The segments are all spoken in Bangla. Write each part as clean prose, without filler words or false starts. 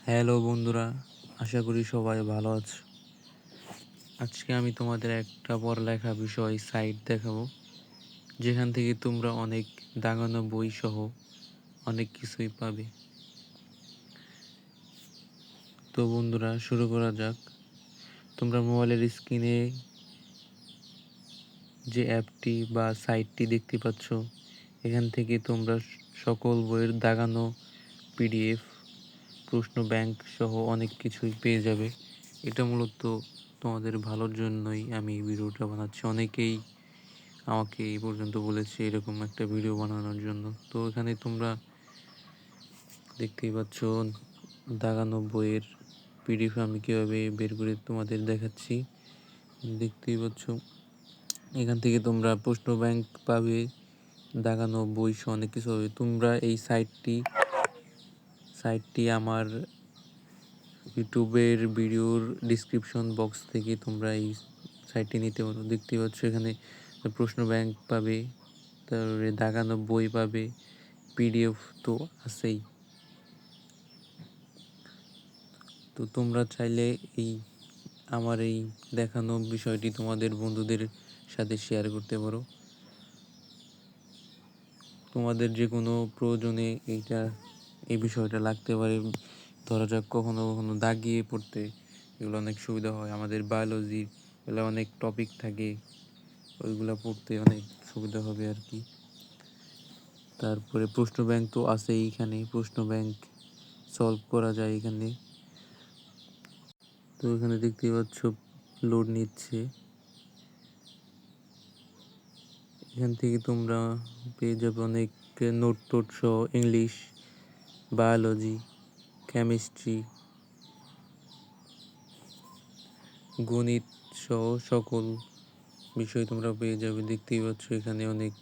হ্যালো বন্ধুরা, আশা করি সবাই ভালো আছো। আজকে আমি তোমাদের একটা পড়ালেখা বিষয় সাইট দেখাবো, যেখান থেকে তোমরা অনেক দাগানো বই সহ অনেক কিছুই পাবে। তো বন্ধুরা, শুরু করা যাক। তোমরা মোবাইলের স্ক্রিনে যে অ্যাপটি বা সাইটটি দেখতে পাচ্ছ, এখান থেকে তোমরা সকল বইয়ের দাগানো পিডিএফ, প্রশ্ন ব্যাংক সহ অনেক কিছুই পেয়ে যাবে। এটা মূলত তোমাদের ভালোর জন্যই আমি এই ভিডিওটা বানাচ্ছি। অনেকেই আমাকে এই পর্যন্ত বলেছে এরকম একটা ভিডিও বানানোর জন্য। তো এখানে তোমরা দেখতেই পাচ্ছ দাগানো বইয়ের পিডিএফ আমি কীভাবে বের করে তোমাদের দেখাচ্ছি। দেখতেই পাচ্ছ এখান থেকে তোমরা প্রশ্ন ব্যাংক পাবে, দাগানো বই সহ অনেক কিছু হবে। তোমরা এই সাইটটি আমার ইউটিউবের ভিডিওর ডিসক্রিপশন বক্স থেকে তোমরা এই সাইটটি নিতে পারো। দেখতেই পাচ্ছ এখানে প্রশ্ন ব্যাংক পাবে, তারপরে দাগানো বই পাবে, পিডিএফ তো আছেই। তো তোমরা চাইলে আমার এই দেখানো বিষয়টি তোমাদের বন্ধুদের সাথে শেয়ার করতে পারো। তোমাদের যে কোনো প্রয়োজনে এই বিষয়টা লাগতে পারে। ধরা যাক কখনো কখনো দাগিয়ে পড়তে এগুলো অনেক সুবিধা হয়। আমাদের বায়োলজির এগুলো অনেক টপিক থাকে, ওইগুলো পড়তে অনেক সুবিধা হবে আর কি। তারপরে প্রশ্ন ব্যাংক তো আছেই, এখানে প্রশ্ন ব্যাংক সলভ করা যায় এখানে। তো এখানে দেখতেই পাচ্ছ লোড নিচ্ছে। এখান থেকে তোমরা পেয়ে যাবে অনেক নোট টোট সহ ইংলিশ, বায়োলজি, কেমিস্ট্রি, গণিত সহ সকল বিষয় তোমরা পেয়ে যাবে। দেখতেই পাচ্ছ এখানে অনেক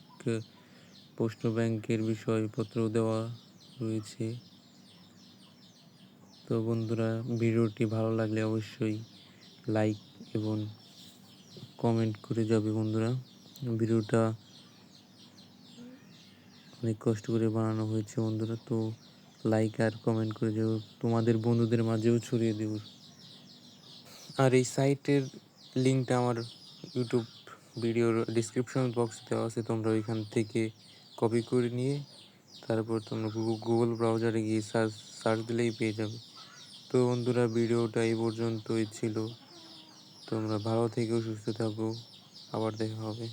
প্রশ্ন ব্যাংকের বিষয়পত্র দেওয়া রয়েছে। তো বন্ধুরা, ভিডিওটি ভালো লাগলে অবশ্যই লাইক এবং কমেন্ট করে যাবে বন্ধুরা। ভিডিওটা অনেক কষ্ট করে বানানো হয়েছে বন্ধুরা, তো লাইক আর কমেন্ট করে যাও, তোমাদের বন্ধুদের মাঝেও ছড়িয়ে দেব। আর এই সাইটের লিঙ্কটা আমার ইউটিউব ভিডিওর ডিসক্রিপশন বক্সে দেওয়া আছে। তোমরা ওইখান থেকে কপি করে নিয়ে তারপর তোমরা গুগল ব্রাউজারে গিয়ে সার্চ দিলেই পেয়ে যাবে। তো বন্ধুরা, ভিডিওটা এই পর্যন্তই ছিল। তোমরা ভালো থেকো, সুস্থ থাকো, আবার দেখা হবে।